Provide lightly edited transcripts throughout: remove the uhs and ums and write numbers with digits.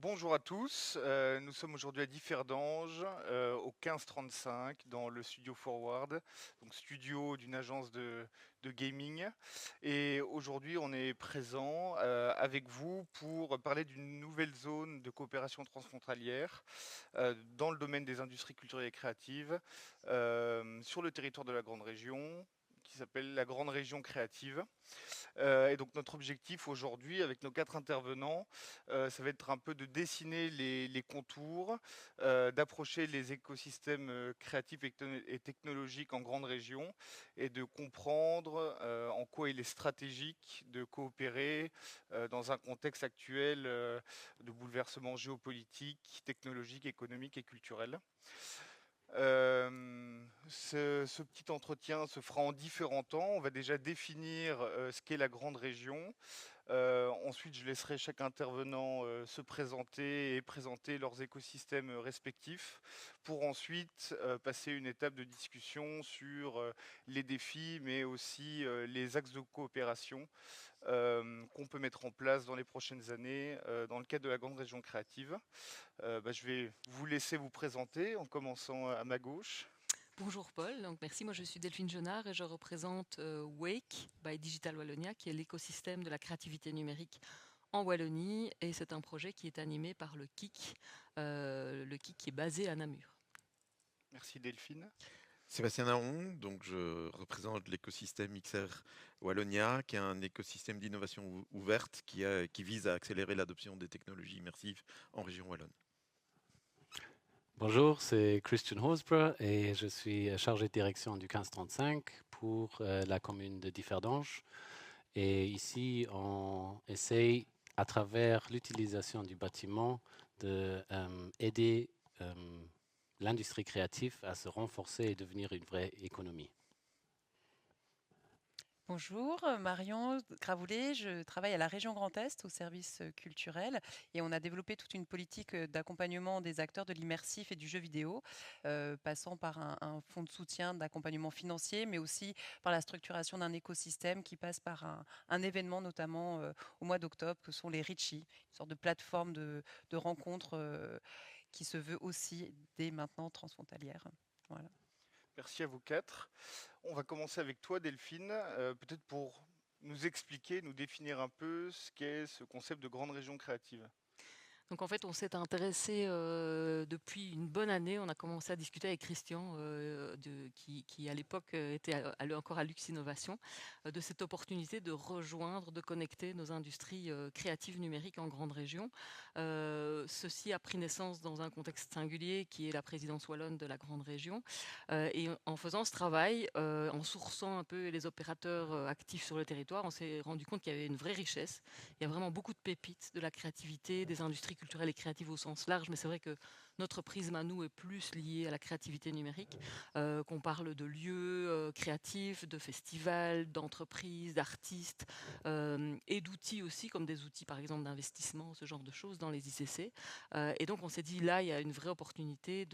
Bonjour à tous, nous sommes aujourd'hui à Differdange, au 1535, dans le studio Forward, donc studio d'une agence de gaming. Et aujourd'hui, on est présent avec vous pour parler d'une nouvelle zone de coopération transfrontalière dans le domaine des industries culturelles et créatives sur le territoire de la Grande Région, qui s'appelle la Grande Région Créative. Et donc notre objectif aujourd'hui avec nos 4 intervenants, ça va être un peu de dessiner les contours, d'approcher les écosystèmes créatifs et technologiques en grande région et de comprendre en quoi il est stratégique de coopérer dans un contexte actuel de bouleversement géopolitique, technologique, économique et culturel. Ce petit entretien se fera en différents temps. On va déjà définir ce qu'est la grande région. Ensuite, je laisserai chaque intervenant se présenter et présenter leurs écosystèmes respectifs pour ensuite passer une étape de discussion sur les défis, mais aussi les axes de coopération qu'on peut mettre en place dans les prochaines années dans le cadre de la grande région créative. Je vais vous laisser vous présenter en commençant à ma gauche. Bonjour Paul, donc merci. Moi je suis Delphine Jonard et je représente Wake by Digital Wallonia, qui est l'écosystème de la créativité numérique en Wallonie, et c'est un projet qui est animé par le KIC qui est basé à Namur. Merci Delphine. Sébastien Naon, donc je représente l'écosystème XR Wallonia, qui est un écosystème d'innovation ouverte qui vise à accélérer l'adoption des technologies immersives en région wallonne. Bonjour, c'est Christian Hosborough et je suis chargé de direction du 1535 pour la commune de Differdange. Et ici, on essaye, à travers l'utilisation du bâtiment, d'aider l'industrie créative à se renforcer et devenir une vraie économie. Bonjour, Marion Gravoulet, je travaille à la région Grand Est au service culturel et on a développé toute une politique d'accompagnement des acteurs de l'immersif et du jeu vidéo, passant par un fonds de soutien d'accompagnement financier, mais aussi par la structuration d'un écosystème qui passe par un événement notamment au mois d'octobre, que sont les Ritchie, une sorte de plateforme de rencontres qui se veut aussi dès maintenant transfrontalière. Voilà. Merci à vous quatre. On va commencer avec toi Delphine, peut-être pour nous expliquer, nous définir un peu ce qu'est ce concept de grande région créative. Donc en fait, on s'est intéressé depuis une bonne année. On a commencé à discuter avec Christian, qui à l'époque était encore à Lux Innovation, de cette opportunité de rejoindre, de connecter nos industries créatives numériques en grande région. Ceci a pris naissance dans un contexte singulier qui est la présidence wallonne de la grande région. Et en faisant ce travail, en sourçant un peu les opérateurs actifs sur le territoire, on s'est rendu compte qu'il y avait une vraie richesse. Il y a vraiment beaucoup de pépites, de la créativité, des industries culturelles et créatives au sens large, mais c'est vrai que notre prisme à nous est plus lié à la créativité numérique, qu'on parle de lieux créatifs, de festivals, d'entreprises, d'artistes et d'outils aussi, comme des outils par exemple d'investissement, ce genre de choses dans les ICC. Et donc on s'est dit là, il y a une vraie opportunité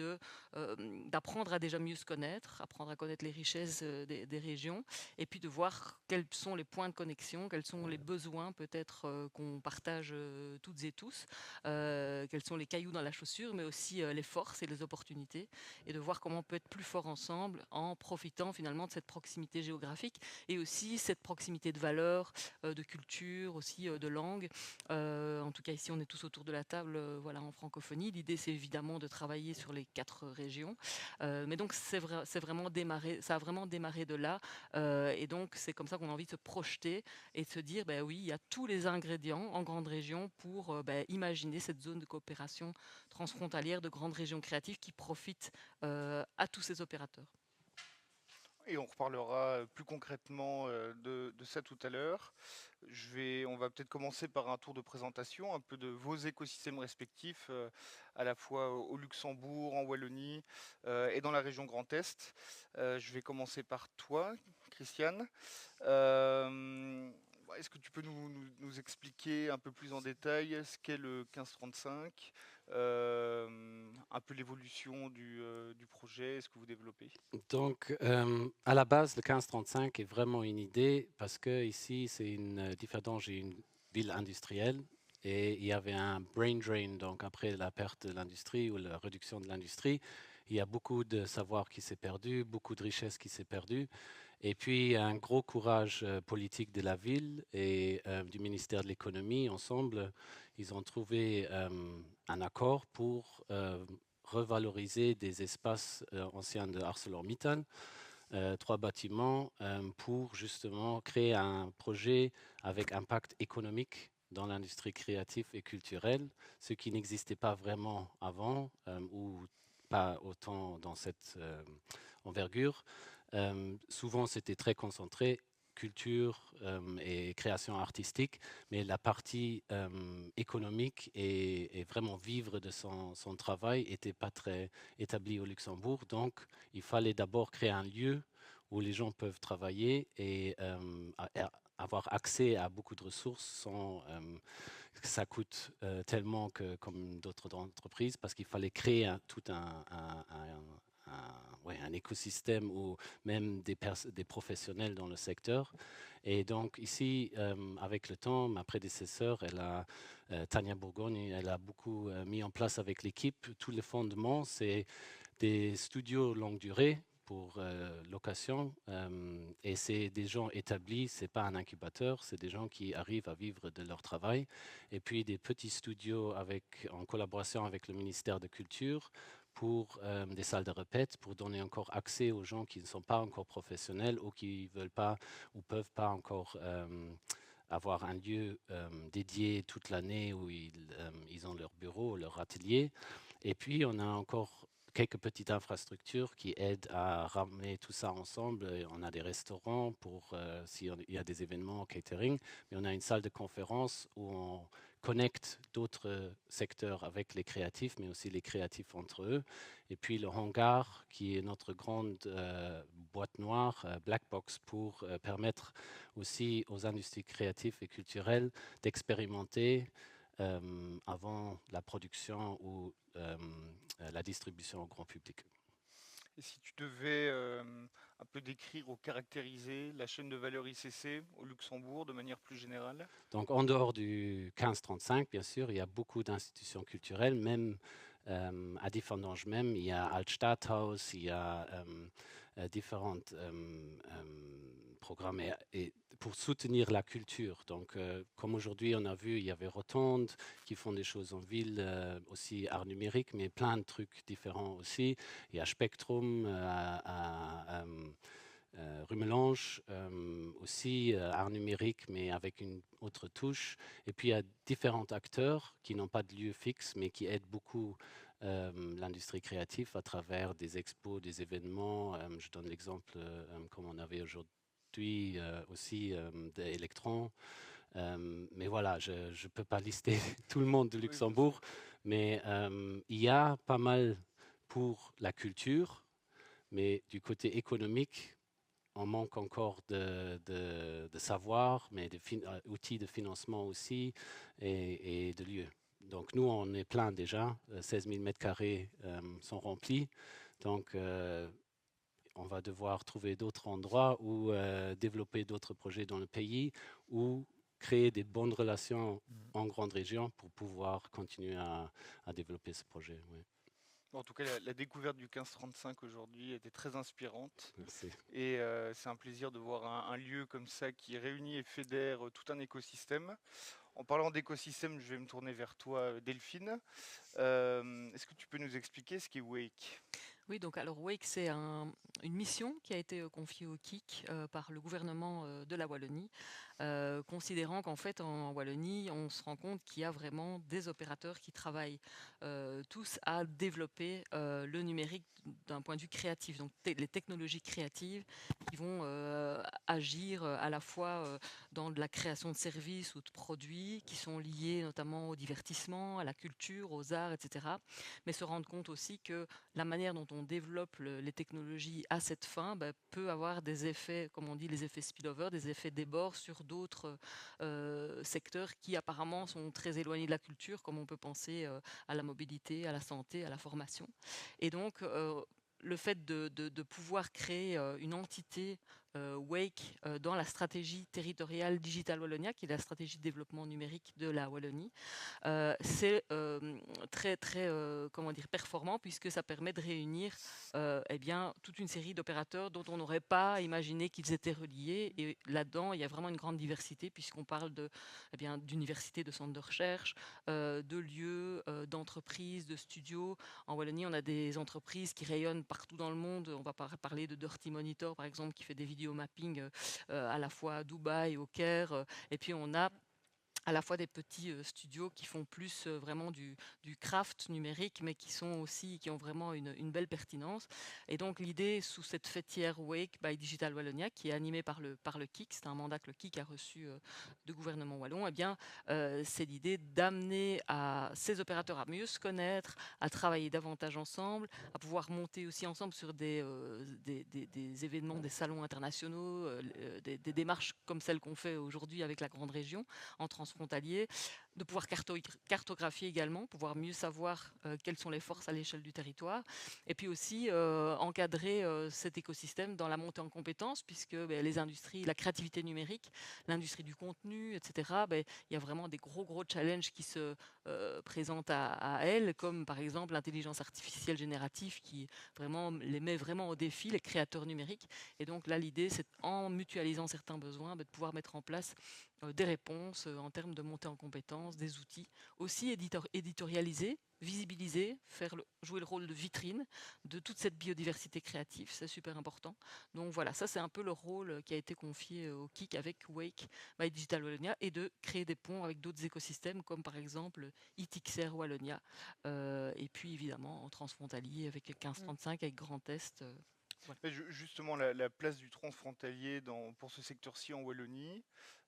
d'apprendre à déjà mieux se connaître, apprendre à connaître les richesses des régions, et puis de voir quels sont les points de connexion, quels sont les besoins peut-être qu'on partage toutes et tous, quels sont les cailloux dans la chaussure, mais aussi les forces et les opportunités, et de voir comment on peut être plus fort ensemble en profitant finalement de cette proximité géographique et aussi cette proximité de valeurs, de culture, aussi de langue. En tout cas ici on est tous autour de la table, voilà, en francophonie. L'idée c'est évidemment de travailler sur les 4 régions, mais donc c'est vraiment démarré, ça a vraiment démarré de là, et donc c'est comme ça qu'on a envie de se projeter et de se dire, ben oui, il y a tous les ingrédients en grande région pour imaginer cette zone de coopération transfrontalière de grandes régions créatives qui profitent à tous ces opérateurs. Et on reparlera plus concrètement de ça tout à l'heure. On va peut-être commencer par un tour de présentation, un peu de vos écosystèmes respectifs, à la fois au Luxembourg, en Wallonie et dans la région Grand Est. Je vais commencer par toi, Christiane. Est-ce que tu peux nous expliquer un peu plus en détail ce qu'est le 1535, un peu l'évolution du projet, ce que vous développez? Donc, à la base, le 1535 est vraiment une idée parce que ici, c'est Differdange est une ville industrielle et il y avait un brain drain, donc après la perte de l'industrie ou la réduction de l'industrie, il y a beaucoup de savoir qui s'est perdu, beaucoup de richesse qui s'est perdue. Et puis un gros courage politique de la ville et du ministère de l'économie. Ensemble, ils ont trouvé un accord pour revaloriser des espaces anciens de ArcelorMittal, 3 bâtiments, pour justement créer un projet avec impact économique dans l'industrie créative et culturelle, ce qui n'existait pas vraiment avant ou pas autant dans cette envergure. Souvent, c'était très concentré, culture et création artistique, mais la partie économique et vraiment vivre de son travail n'était pas très établie au Luxembourg. Donc, il fallait d'abord créer un lieu où les gens peuvent travailler et avoir accès à beaucoup de ressources sans que ça coûte tellement que, comme d'autres entreprises, parce qu'il fallait créer tout un écosystème ou même des professionnels dans le secteur. Et donc ici, avec le temps, ma prédécesseure, Tania Bourgogne, elle a beaucoup mis en place avec l'équipe. Tous les fondements, c'est des studios longue durée pour location, et c'est des gens établis, c'est pas un incubateur, c'est des gens qui arrivent à vivre de leur travail, et puis des petits studios en collaboration avec le ministère de Culture pour des salles de répète, pour donner encore accès aux gens qui ne sont pas encore professionnels ou qui veulent pas ou peuvent pas encore avoir un lieu dédié toute l'année où ils ont leur bureau, leur atelier. Et puis, on a encore quelques petites infrastructures qui aident à ramener tout ça ensemble. On a des restaurants pour s'il y a des événements catering, mais on a une salle de conférence où on connecte d'autres secteurs avec les créatifs, mais aussi les créatifs entre eux. Et puis le hangar, qui est notre grande boîte noire, black box, pour permettre aussi aux industries créatives et culturelles d'expérimenter avant la production ou la distribution au grand public. Et si tu devais un peu décrire ou caractériser la chaîne de valeur ICC au Luxembourg de manière plus générale? Donc en dehors du 1535, bien sûr, il y a beaucoup d'institutions culturelles, même à Differdange même, il y a Altstadthaus, il y a différents programmes et pour soutenir la culture. Donc, comme aujourd'hui, on a vu, il y avait Rotonde qui font des choses en ville, aussi art numérique, mais plein de trucs différents aussi. Il y a Spectrum à Rumelange, aussi art numérique, mais avec une autre touche. Et puis, il y a différents acteurs qui n'ont pas de lieu fixe, mais qui aident beaucoup l'industrie créative à travers des expos, des événements. Je donne l'exemple, comme on avait aujourd'hui aussi d'Electron. Mais voilà, je ne peux pas lister tout le monde de Luxembourg, mais il y a pas mal pour la culture, mais du côté économique, on manque encore de savoir, mais d'outils de financement aussi et de lieux. Donc nous, on est plein déjà, 16 000 mètres carrés sont remplis. Donc on va devoir trouver d'autres endroits ou développer d'autres projets dans le pays ou créer des bonnes relations en grande région pour pouvoir continuer à développer ce projet. Oui. En tout cas, la découverte du 1535 aujourd'hui était très inspirante. Merci. Et c'est un plaisir de voir un lieu comme ça qui réunit et fédère tout un écosystème. En parlant d'écosystème, je vais me tourner vers toi, Delphine. Est-ce que tu peux nous expliquer ce qu'est Wake? Oui, donc alors Wake, c'est une mission qui a été confiée au KIC par le gouvernement de la Wallonie, considérant qu'en fait en Wallonie, on se rend compte qu'il y a vraiment des opérateurs qui travaillent tous à développer le numérique d'un point de vue créatif, donc les technologies créatives qui vont agir à la fois dans de la création de services ou de produits qui sont liés notamment au divertissement, à la culture, aux arts, etc. Mais se rendre compte aussi que la manière dont on développe les technologies à cette fin peut avoir des effets, comme on dit, les effets spillover, des effets débord sur d'autres secteurs qui apparemment sont très éloignés de la culture, comme on peut penser à la mobilité, à la santé, à la formation. Et donc, le fait de pouvoir créer une entité Wake dans la stratégie territoriale Digital Wallonia, qui est la stratégie de développement numérique de la Wallonie. C'est très très comment dire, performant, puisque ça permet de réunir eh bien, toute une série d'opérateurs dont on n'aurait pas imaginé qu'ils étaient reliés. Et là-dedans, il y a vraiment une grande diversité, puisqu'on parle eh bien, d'universités, de centres de recherche, de lieux, d'entreprises, de studios. En Wallonie, on a des entreprises qui rayonnent partout dans le monde. On va parler de Dirty Monitor, par exemple, qui fait des vidéos mapping à la fois à Dubaï, au Caire. Et puis, on a à la fois des petits studios qui font plus vraiment du craft numérique, mais qui ont vraiment une belle pertinence. Et donc l'idée sous cette fêtière Wake by Digital Wallonia, qui est animée par le KIC, c'est un mandat que le KIC a reçu de gouvernement wallon, eh bien c'est l'idée d'amener à ces opérateurs à mieux se connaître, à travailler davantage ensemble, à pouvoir monter aussi ensemble sur des événements, des salons internationaux, des démarches comme celles qu'on fait aujourd'hui avec la grande région en transfrontalier, de pouvoir cartographier également, pouvoir mieux savoir quelles sont les forces à l'échelle du territoire, et puis aussi encadrer cet écosystème dans la montée en compétences, puisque les industries, la créativité numérique, l'industrie du contenu, etc., il y a vraiment des gros challenges qui se présentent à elles, comme par exemple l'intelligence artificielle générative qui vraiment les met vraiment au défi, les créateurs numériques. Et donc là, l'idée, c'est en mutualisant certains besoins, de pouvoir mettre en place des réponses en termes de montée en compétences, des outils, aussi éditorialiser, visibiliser, jouer le rôle de vitrine de toute cette biodiversité créative, c'est super important. Donc voilà, ça c'est un peu le rôle qui a été confié au KIC avec Wake by Digital Wallonia, et de créer des ponts avec d'autres écosystèmes comme par exemple ITXR Wallonia, et puis évidemment en transfrontalier avec 1535, avec Grand Est. Voilà. Mais justement, la place du transfrontalier pour ce secteur-ci en Wallonie,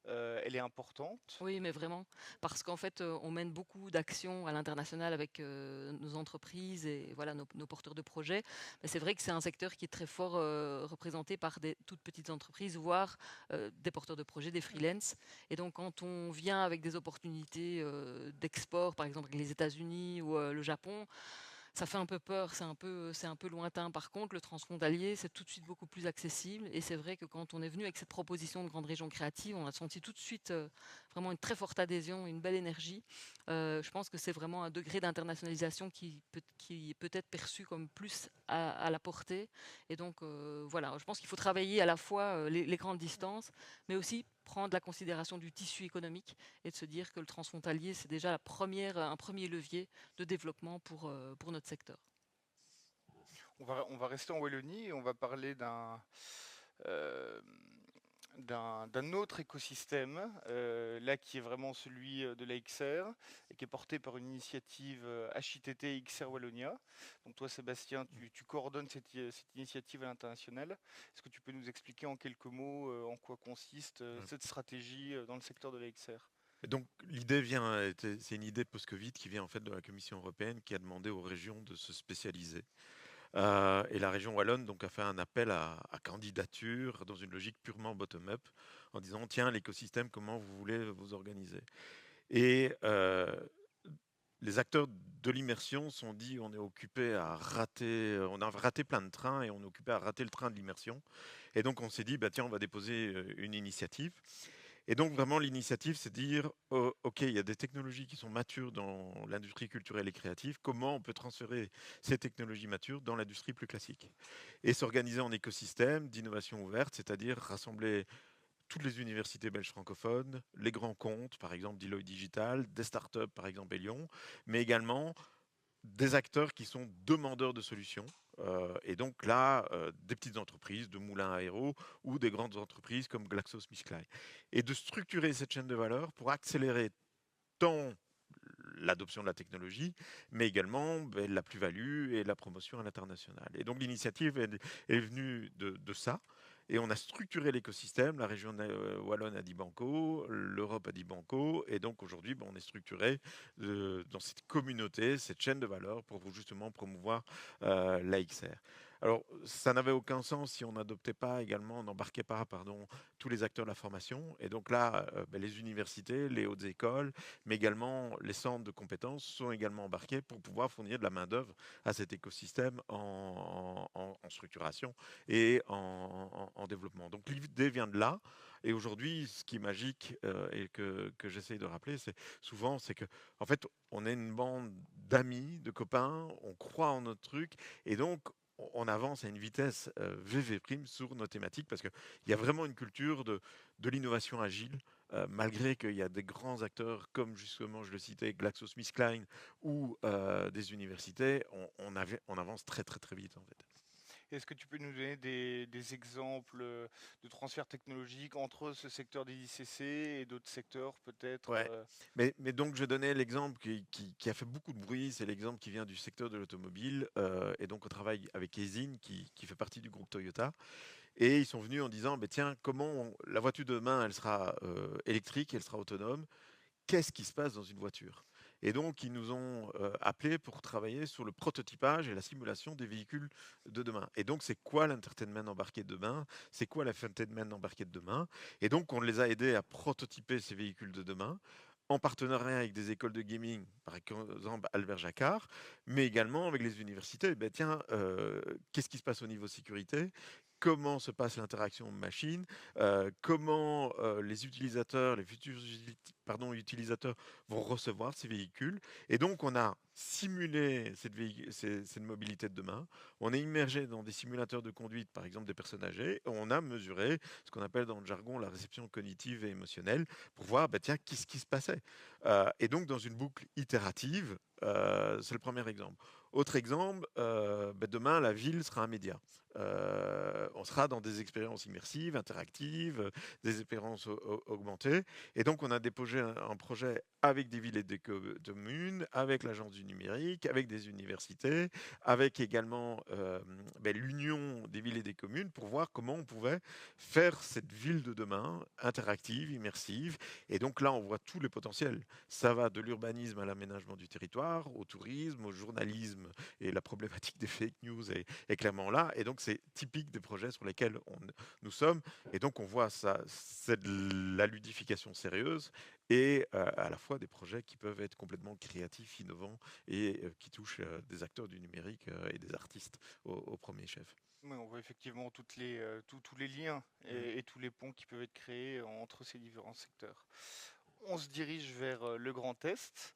elle est importante. Oui, mais vraiment, parce qu'en fait, on mène beaucoup d'actions à l'international avec nos entreprises et voilà, nos porteurs de projets. Mais c'est vrai que c'est un secteur qui est très fort représenté par des toutes petites entreprises, voire des porteurs de projets, des freelances. Et donc, quand on vient avec des opportunités d'export, par exemple avec les États-Unis ou le Japon, ça fait un peu peur, c'est un peu lointain. Par contre, le transfrontalier, c'est tout de suite beaucoup plus accessible. Et c'est vrai que quand on est venu avec cette proposition de grande région créative, on a senti tout de suite vraiment une très forte adhésion, une belle énergie. Je pense que c'est vraiment un degré d'internationalisation qui peut être perçu comme plus à la portée. Et donc, voilà, je pense qu'il faut travailler à la fois les grandes distances, mais aussi prendre la considération du tissu économique et de se dire que le transfrontalier, c'est déjà un premier levier de développement pour notre secteur. On va rester en Wallonie et on va parler euh, d'un autre écosystème, là qui est vraiment celui de la XR, et qui est porté par une initiative HITT XR Wallonia. Donc toi Sébastien, tu coordonnes cette initiative à l'international. Est-ce que tu peux nous expliquer en quelques mots en quoi consiste cette stratégie dans le secteur de la XR? Et donc c'est une idée post-Covid qui vient en fait de la Commission européenne qui a demandé aux régions de se spécialiser. Et la région wallonne donc a fait un appel à candidature dans une logique purement bottom-up en disant tiens l'écosystème comment vous voulez vous organiser. Et les acteurs de l'immersion sont dit on est occupé à rater, on a raté plein de trains et on est occupé à rater le train de l'immersion. Et donc on s'est dit bah tiens on va déposer une initiative. Et donc vraiment l'initiative c'est de dire oh, ok il y a des technologies qui sont matures dans l'industrie culturelle et créative, comment on peut transférer ces technologies matures dans l'industrie plus classique et s'organiser en écosystème d'innovation ouverte, c'est-à-dire rassembler toutes les universités belges francophones, les grands comptes, par exemple Deloitte Digital, des startups, par exemple Elion, mais également des acteurs qui sont demandeurs de solutions. Et donc là, des petites entreprises de moulins à aéro ou des grandes entreprises comme GlaxoSmithKline. Et de structurer cette chaîne de valeur pour accélérer tant l'adoption de la technologie, mais également la plus-value et la promotion à l'international. Et donc l'initiative est venue de ça. Et on a structuré l'écosystème, la région wallonne a dit banco, l'Europe a dit banco, et donc aujourd'hui, on est structuré dans cette communauté, cette chaîne de valeur pour justement promouvoir l'AXR. Alors, ça n'avait aucun sens si on n'adoptait pas également, on n'embarquait pas, pardon, tous les acteurs de la formation. Et donc là, les universités, les hautes écoles, mais également les centres de compétences sont également embarqués pour pouvoir fournir de la main-d'œuvre à cet écosystème en structuration et en développement. Donc l'idée vient de là. Et aujourd'hui, ce qui est magique et que j'essaye de rappeler, c'est souvent, c'est que en fait, on est une bande d'amis, de copains, on croit en notre truc, et donc on avance à une vitesse VV prime sur nos thématiques parce qu'il y a vraiment une culture de l'innovation agile. Malgré qu'il y a des grands acteurs comme justement je le citais GlaxoSmithKline ou des universités, on avance très très très vite en fait. Est-ce que tu peux nous donner des exemples de transferts technologiques entre ce secteur des ICC et d'autres secteurs peut-être Ouais, mais donc je donnais l'exemple qui a fait beaucoup de bruit, c'est l'exemple qui vient du secteur de l'automobile, et donc on travaille avec Aisin qui fait partie du groupe Toyota, et ils sont venus en disant, tiens, la voiture de demain, elle sera électrique, elle sera autonome, qu'est-ce qui se passe dans une voiture? Et donc, ils nous ont appelés pour travailler sur le prototypage et la simulation des véhicules de demain. Et donc, c'est quoi l'entertainment embarqué de demain? C'est quoi l'infotainment embarqué de demain? Et donc, on les a aidés à prototyper ces véhicules de demain en partenariat avec des écoles de gaming, par exemple Albert Jacquard, mais également avec les universités. Tiens, qu'est-ce qui se passe au niveau sécurité? Comment se passe l'interaction machine? Comment les utilisateurs, les futurs utilisateurs vont recevoir ces véhicules? Et donc, on a simulé cette mobilité de demain. On est immergé dans des simulateurs de conduite, par exemple des personnes âgées. On a mesuré ce qu'on appelle dans le jargon la réception cognitive et émotionnelle pour voir, tiens, qu'est-ce qui se passait? Et donc, dans une boucle itérative, c'est le premier exemple. Autre exemple, demain, la ville sera un média. On sera dans des expériences immersives, interactives, des expériences augmentées. Et donc, on a déposé un projet avec des villes et des communes, avec l'agence du numérique, avec des universités, avec également l'union des villes et des communes pour voir comment on pouvait faire cette ville de demain interactive, immersive. Et donc là, on voit tous les potentiels. Ça va de l'urbanisme à l'aménagement du territoire, au tourisme, au journalisme, et la problématique des fake news est clairement là. Et donc, c'est typique des projets sur lesquels nous sommes. Et donc, on voit ça, c'est de la ludification sérieuse et à la fois des projets qui peuvent être complètement créatifs, innovants et qui touchent des acteurs du numérique et des artistes au premier chef. Oui, on voit effectivement tous les liens et tous les ponts qui peuvent être créés entre ces différents secteurs. On se dirige vers le Grand Est.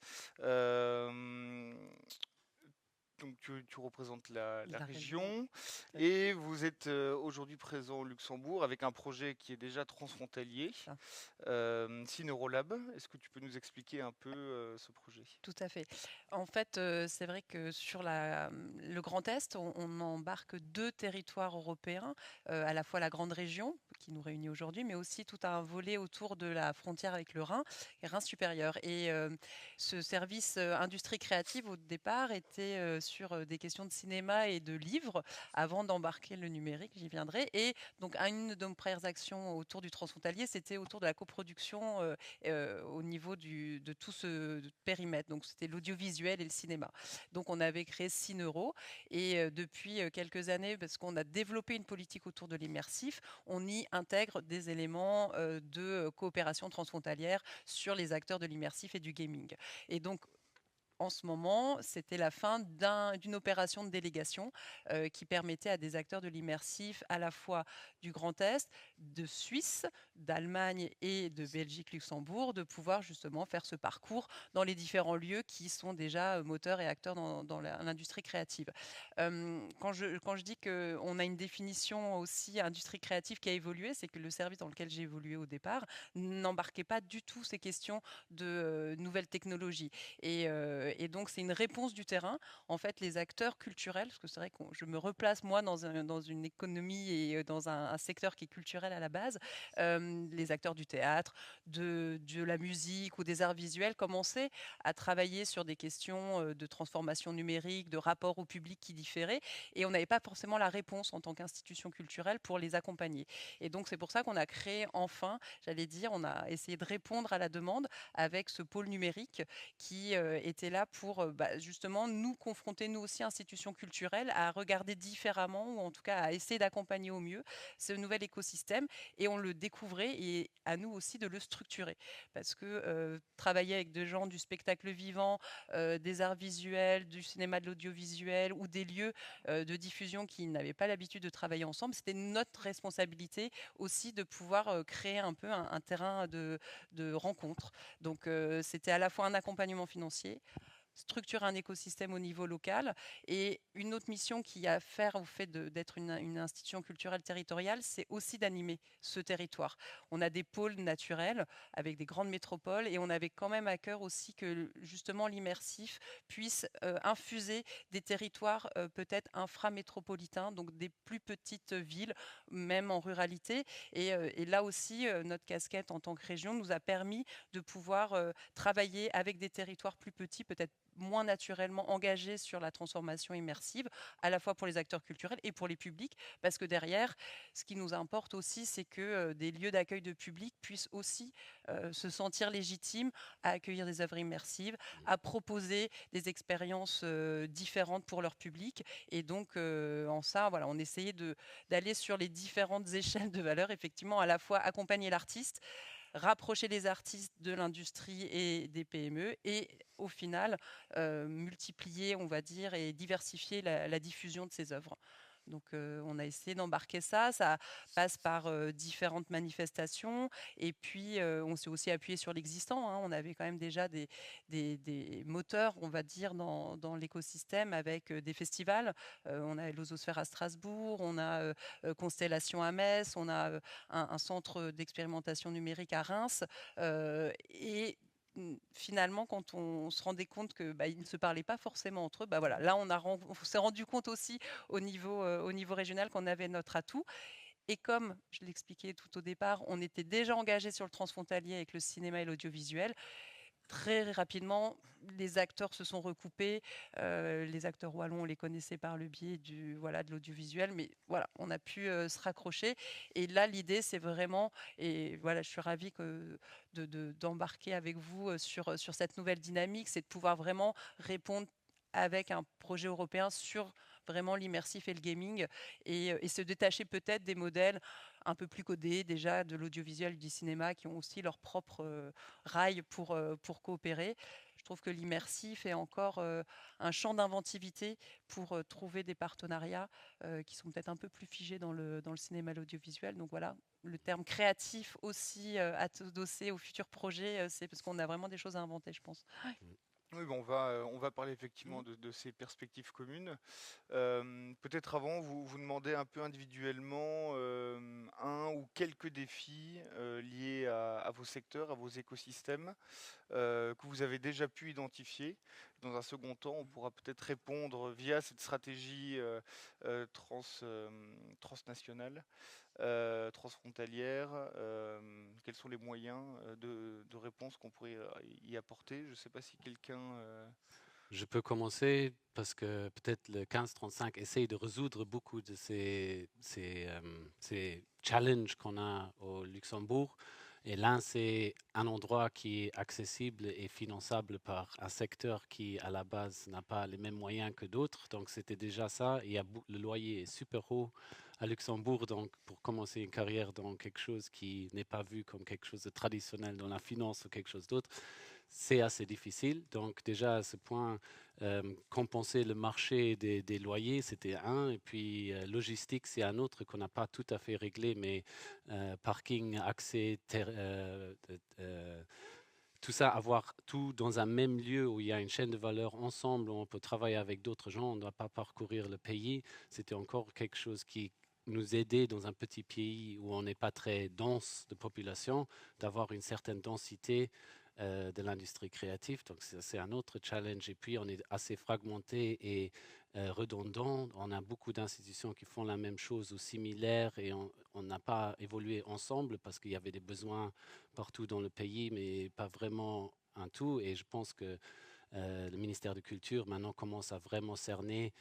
Donc tu représentes la région et vous êtes aujourd'hui présent au Luxembourg avec un projet qui est déjà transfrontalier, Cineurolab. Est-ce que tu peux nous expliquer un peu ce projet? Tout à fait. En fait, c'est vrai que sur le Grand Est, on embarque 2 territoires européens, à la fois la grande région qui nous réunit aujourd'hui, mais aussi tout un volet autour de la frontière avec le Rhin et Rhin supérieur. Et ce service industrie créative, au départ, était sur des questions de cinéma et de livres, avant d'embarquer le numérique, j'y viendrai. Et donc, une de nos premières actions autour du transfrontalier, c'était autour de la coproduction au niveau de tout ce périmètre. Donc, c'était l'audiovisuel et le cinéma. Donc, on avait créé Cineuro et depuis quelques années, parce qu'on a développé une politique autour de l'immersif, on y intègre des éléments de coopération transfrontalière sur les acteurs de l'immersif et du gaming. Et donc, en ce moment, c'était la fin d'une opération de délégation qui permettait à des acteurs de l'immersif à la fois du Grand Est, de Suisse, d'Allemagne et de Belgique-Luxembourg de pouvoir justement faire ce parcours dans les différents lieux qui sont déjà moteurs et acteurs dans l'industrie créative. Quand je dis qu'on a une définition aussi industrie créative qui a évolué, c'est que le service dans lequel j'ai évolué au départ n'embarquait pas du tout ces questions de nouvelles technologies. Et donc, c'est une réponse du terrain. En fait, les acteurs culturels, parce que c'est vrai que je me replace moi dans une économie et dans un secteur qui est culturel à la base, les acteurs du théâtre, de la musique ou des arts visuels commençaient à travailler sur des questions de transformation numérique, de rapport au public qui différait, et on n'avait pas forcément la réponse en tant qu'institution culturelle pour les accompagner. Et donc, c'est pour ça qu'on a créé enfin, j'allais dire, on a essayé de répondre à la demande avec ce pôle numérique qui était là là pour justement nous confronter, nous aussi, institutions culturelles, à regarder différemment ou en tout cas à essayer d'accompagner au mieux ce nouvel écosystème et on le découvrait et à nous aussi de le structurer. Parce que travailler avec des gens du spectacle vivant, des arts visuels, du cinéma, de l'audiovisuel ou des lieux de diffusion qui n'avaient pas l'habitude de travailler ensemble, c'était notre responsabilité aussi de pouvoir créer un peu un terrain de rencontre. Donc c'était à la fois un accompagnement financier, structurer un écosystème au niveau local. Et une autre mission qui a à faire au fait d'être une institution culturelle territoriale, c'est aussi d'animer ce territoire. On a des pôles naturels avec des grandes métropoles et on avait quand même à cœur aussi que justement l'immersif puisse infuser des territoires peut-être inframétropolitains, donc des plus petites villes, même en ruralité. Et là aussi, notre casquette en tant que région nous a permis de pouvoir travailler avec des territoires plus petits, peut-être moins naturellement engagés sur la transformation immersive, à la fois pour les acteurs culturels et pour les publics, parce que derrière, ce qui nous importe aussi, c'est que des lieux d'accueil de public puissent aussi se sentir légitimes à accueillir des œuvres immersives, à proposer des expériences différentes pour leur public. Et donc, en ça, voilà, on essayait d'aller sur les différentes échelles de valeur, effectivement, à la fois accompagner l'artiste, rapprocher les artistes de l'industrie et des PME et au final multiplier, on va dire, et diversifier la diffusion de ces œuvres. Donc on a essayé d'embarquer ça, ça passe par différentes manifestations et puis on s'est aussi appuyé sur l'existant, hein. On avait quand même déjà des moteurs, on va dire, dans l'écosystème avec des festivals. On a l'Ososphère à Strasbourg, on a Constellation à Metz, on a un centre d'expérimentation numérique à Reims et finalement, quand on se rendait compte que ils ne se parlaient pas forcément entre eux, voilà, là on s'est rendu compte aussi au niveau régional qu'on avait notre atout. Et comme je l'expliquais tout au départ, on était déjà engagé sur le transfrontalier avec le cinéma et l'audiovisuel. Très rapidement, les acteurs se sont recoupés. Les acteurs wallons, on les connaissait par le biais de l'audiovisuel, mais voilà, on a pu se raccrocher. Et là, l'idée, c'est vraiment, et voilà, je suis ravie d'embarquer avec vous sur cette nouvelle dynamique, c'est de pouvoir vraiment répondre avec un projet européen sur vraiment l'immersif et le gaming et se détacher peut-être des modèles un peu plus codés déjà de l'audiovisuel, du cinéma qui ont aussi leur propre rails pour coopérer. Je trouve que l'immersif est encore un champ d'inventivité pour trouver des partenariats qui sont peut-être un peu plus figés dans le cinéma et l'audiovisuel. Donc voilà, le terme créatif aussi adossé aux futurs projets, c'est parce qu'on a vraiment des choses à inventer, je pense. Ouais. Oui, on va parler effectivement de ces perspectives communes. Peut-être avant, vous demandez un peu individuellement un ou quelques défis liés à vos secteurs, à vos écosystèmes, que vous avez déjà pu identifier. Dans un second temps, on pourra peut-être répondre via cette stratégie transnationale, transfrontalière. Quels sont les moyens de réponse qu'on pourrait y apporter? Je ne sais pas si quelqu'un... Je peux commencer parce que peut-être le 1535 essaye de résoudre beaucoup de ces challenges qu'on a au Luxembourg. Et l'un, c'est un endroit qui est accessible et finançable par un secteur qui, à la base, n'a pas les mêmes moyens que d'autres. Donc, c'était déjà ça. Et le loyer est super haut à Luxembourg. Donc, pour commencer une carrière dans quelque chose qui n'est pas vu comme quelque chose de traditionnel dans la finance ou quelque chose d'autre, c'est assez difficile. Donc déjà à ce point, compenser le marché des loyers, c'était un. Et puis logistique, c'est un autre qu'on n'a pas tout à fait réglé, mais parking, accès, tout ça, avoir tout dans un même lieu où il y a une chaîne de valeur ensemble, où on peut travailler avec d'autres gens, on ne doit pas parcourir le pays. C'était encore quelque chose qui nous aidait dans un petit pays où on n'est pas très dense de population, d'avoir une certaine densité de l'industrie créative. Donc c'est un autre challenge. Et puis on est assez fragmenté et redondant. On a beaucoup d'institutions qui font la même chose ou similaire et on n'a pas évolué ensemble parce qu'il y avait des besoins partout dans le pays, mais pas vraiment un tout. Et je pense que le ministère de Culture maintenant commence à vraiment cerner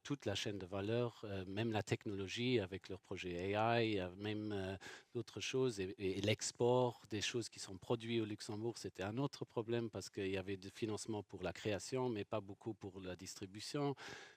toute la chaîne de valeur, même la technologie avec leur projet AI, même d'autres choses. Et l'export des choses qui sont produites au Luxembourg, c'était un autre problème parce qu'il y avait du financement pour la création, mais pas beaucoup pour la distribution.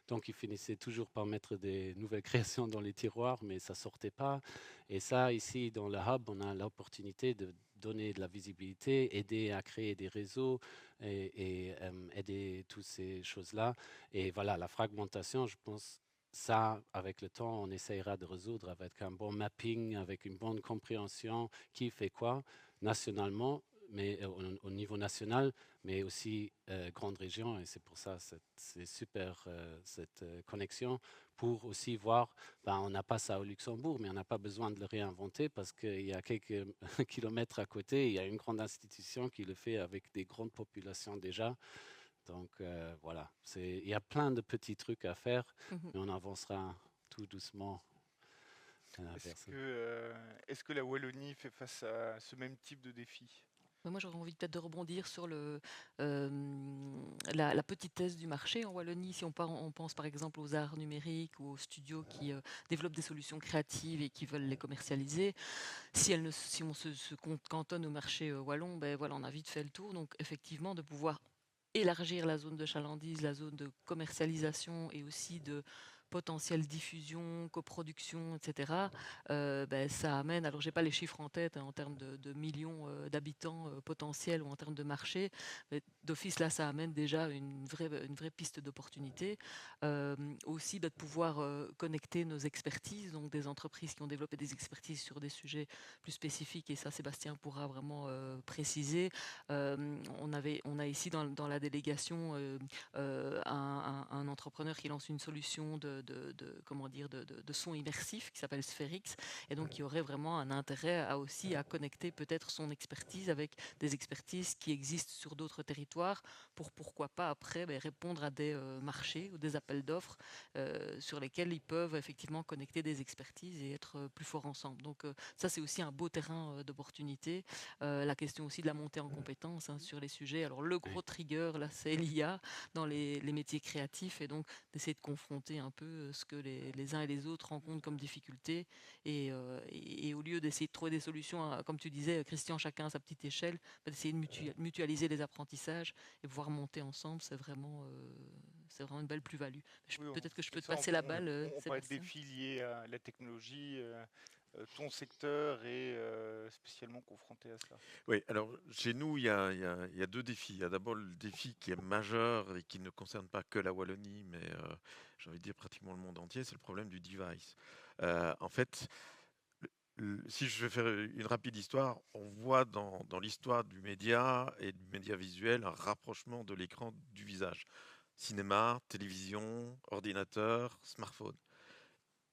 Donc, ils finissaient toujours par mettre des nouvelles créations dans les tiroirs, mais ça ne sortait pas. Et ça, ici, dans le hub, on a l'opportunité de donner de la visibilité, aider à créer des réseaux et aider toutes ces choses-là. Et voilà, la fragmentation, je pense, ça, avec le temps, on essayera de résoudre avec un bon mapping, avec une bonne compréhension, qui fait quoi nationalement, mais au niveau national, mais aussi grande région. Et c'est pour ça c'est super cette connexion pour aussi voir, ben, on n'a pas ça au Luxembourg, mais on n'a pas besoin de le réinventer parce qu'il y a quelques kilomètres à côté, il y a une grande institution qui le fait avec des grandes populations déjà. Donc voilà, il y a plein de petits trucs à faire, mais on avancera tout doucement vers ça. Est-ce que la Wallonie fait face à ce même type de défi? Moi, j'aurais envie peut-être de rebondir sur la petitesse du marché en Wallonie. Si on pense par exemple aux arts numériques ou aux studios qui développent des solutions créatives et qui veulent les commercialiser, si on se cantonne au marché wallon, ben voilà, on a vite fait le tour. Donc effectivement, de pouvoir élargir la zone de chalandise, la zone de commercialisation et aussi de potentielle diffusion, coproduction, etc. Ben, ça amène, alors j'ai pas les chiffres en tête en termes de millions d'habitants potentiels ou en termes de marché, mais d'office là ça amène déjà une vraie piste d'opportunité. Aussi de pouvoir connecter nos expertises, donc des entreprises qui ont développé des expertises sur des sujets plus spécifiques, et ça Sébastien pourra vraiment préciser. On a ici dans la délégation un entrepreneur qui lance une solution de son immersif qui s'appelle Spherix, et donc qui aurait vraiment un intérêt à connecter peut-être son expertise avec des expertises qui existent sur d'autres territoires pour pourquoi pas après répondre à des marchés ou des appels d'offres sur lesquels ils peuvent effectivement connecter des expertises et être plus forts ensemble. Donc ça c'est aussi un beau terrain d'opportunité. La question aussi de la montée en compétences sur les sujets. Alors le gros trigger là c'est l'IA dans les métiers créatifs, et donc d'essayer de confronter un peu ce que les uns et les autres rencontrent comme difficultés, et au lieu d'essayer de trouver des solutions, comme tu disais Christian, chacun à sa petite échelle, d'essayer de mutualiser les apprentissages et pouvoir monter ensemble, c'est vraiment une belle plus-value. Oui, Peut-être que je peux te ça, passer la balle, on parlait de Sébastien. défis liés à la technologie. Ton secteur est spécialement confronté à cela. Oui, alors chez nous, il y a deux défis. Il y a d'abord le défi qui est majeur et qui ne concerne pas que la Wallonie, mais j'ai envie de dire pratiquement le monde entier, c'est le problème du device. En fait, si je vais faire une rapide histoire, on voit dans l'histoire du média et du média visuel un rapprochement de l'écran du visage. Cinéma, télévision, ordinateur, smartphone.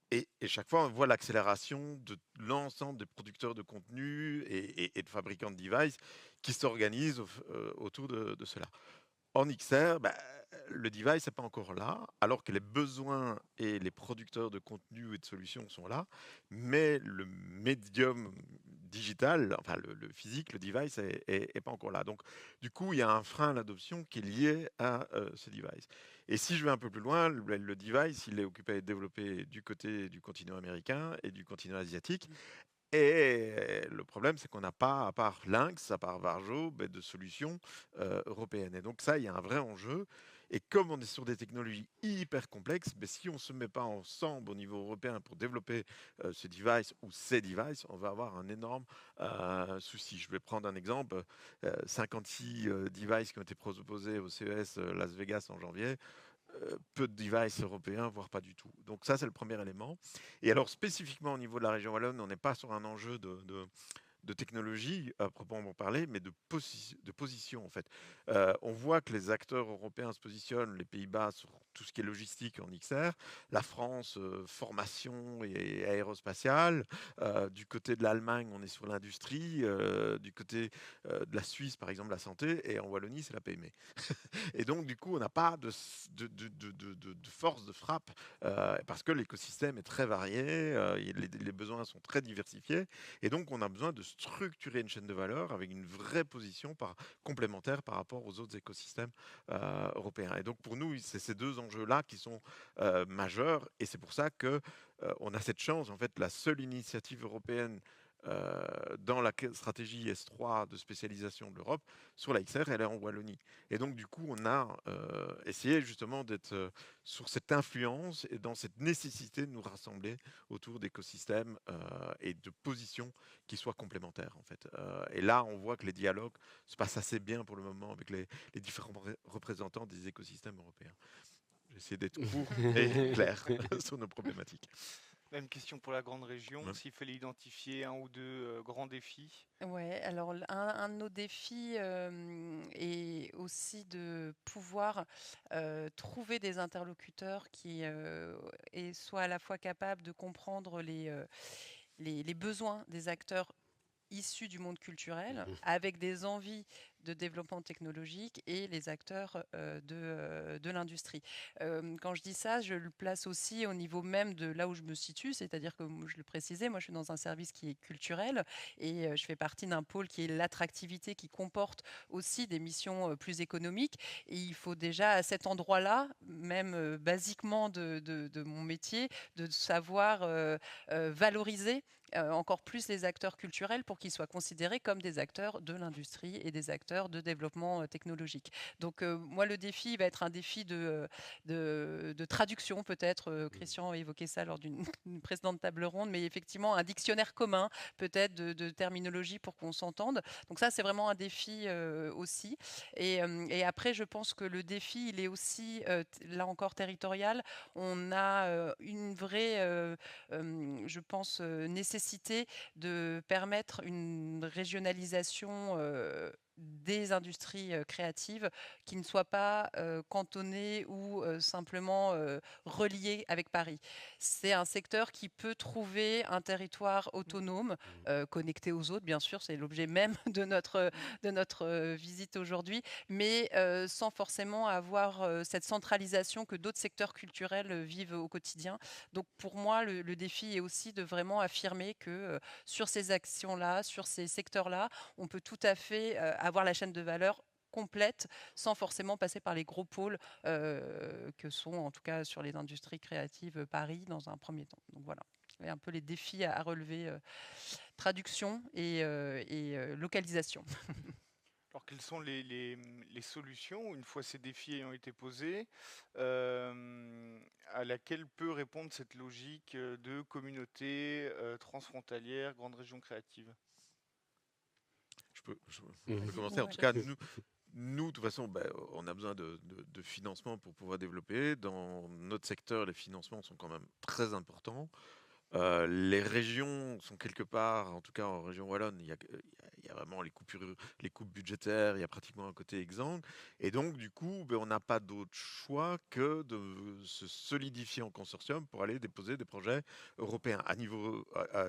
Et chaque fois, on voit l'accélération de l'ensemble des producteurs de contenu et de fabricants de devices qui s'organisent autour de cela. En XR, le device n'est pas encore là, alors que les besoins et les producteurs de contenu et de solutions sont là, mais le médium digital, enfin le physique, le device est pas encore là. Donc, du coup, il y a un frein à l'adoption qui est lié à ce device. Et si je vais un peu plus loin, le device, il est occupé à être développé du côté du continent américain et du continent asiatique. Et le problème, c'est qu'on n'a pas, à part Lynx, à part Varjo, de solutions européennes. Et donc ça, il y a un vrai enjeu. Et comme on est sur des technologies hyper complexes, si on ne se met pas ensemble au niveau européen pour développer ce device ou ces devices, on va avoir un énorme souci. Je vais prendre un exemple. 56 devices qui ont été proposés au CES Las Vegas en janvier. Peu de devices européens, voire pas du tout. Donc ça, c'est le premier élément. Et alors, spécifiquement au niveau de la région wallonne, on n'est pas sur un enjeu de technologie à proprement parler, mais de position en fait. On voit que les acteurs européens se positionnent, les Pays-Bas sur tout ce qui est logistique en XR, la France formation et aérospatiale, du côté de l'Allemagne on est sur l'industrie, du côté de la Suisse par exemple la santé, et en Wallonie c'est la PME. Et donc du coup on n'a pas de force de frappe parce que l'écosystème est très varié, les besoins sont très diversifiés, et donc on a besoin de structurer une chaîne de valeur avec une vraie position complémentaire par rapport aux autres écosystèmes européens. Et donc pour nous, c'est ces deux enjeux-là qui sont majeurs, et c'est pour ça que on a cette chance. En fait, la seule initiative européenne dans la stratégie S3 de spécialisation de l'Europe sur la XR, elle est en Wallonie. Et donc, du coup, on a essayé justement d'être sur cette influence et dans cette nécessité de nous rassembler autour d'écosystèmes et de positions qui soient complémentaires, en fait. Et là, on voit que les dialogues se passent assez bien pour le moment avec les différents représentants des écosystèmes européens. J'essaie d'être court et clair sur nos problématiques. Même question pour la grande région, Ouais. s'il fallait identifier un ou deux grands défis. Ouais, alors un de nos défis est aussi de pouvoir trouver des interlocuteurs qui soient à la fois capables de comprendre les besoins des acteurs issus du monde culturel, avec des envies de développement technologique et les acteurs de l'industrie. Quand je dis ça, je le place aussi au niveau même de là où je me situe, c'est-à-dire que je le précisais, moi je suis dans un service qui est culturel et je fais partie d'un pôle qui est l'attractivité, qui comporte aussi des missions plus économiques. Et il faut déjà à cet endroit-là, même basiquement de mon métier, de savoir valoriser encore plus les acteurs culturels pour qu'ils soient considérés comme des acteurs de l'industrie et des acteurs de développement technologique. Donc moi, le défi va être un défi de traduction peut-être. Christian a évoqué ça lors d'une précédente table ronde, mais effectivement un dictionnaire commun peut-être de terminologie pour qu'on s'entende. Donc ça, c'est vraiment un défi aussi. Et après, je pense que le défi, il est aussi, là encore, territorial. On a une vraie, je pense, nécessité de permettre une régionalisation des industries créatives qui ne soient pas cantonnées ou simplement reliées avec Paris. C'est un secteur qui peut trouver un territoire autonome, connecté aux autres, bien sûr, c'est l'objet même de notre visite aujourd'hui, mais sans forcément avoir cette centralisation que d'autres secteurs culturels vivent au quotidien. Donc pour moi, le défi est aussi de vraiment affirmer que sur ces actions-là, sur ces secteurs-là, on peut tout à fait avoir la chaîne de valeur complète sans forcément passer par les gros pôles que sont en tout cas sur les industries créatives Paris dans un premier temps. Donc voilà, et un peu les défis à relever, traduction et localisation. Alors, quelles sont les solutions, une fois ces défis ayant été posés, à laquelle peut répondre cette logique de communauté transfrontalière, grande région créative? Je peux commencer. En tout cas, nous, de toute façon, on a besoin de financement pour pouvoir développer. Dans notre secteur, les financements sont quand même très importants. Les régions sont quelque part, en tout cas en région wallonne, il y a vraiment les coupes budgétaires, il y a pratiquement un côté exsangue. Et donc, du coup, on n'a pas d'autre choix que de se solidifier en consortium pour aller déposer des projets européens à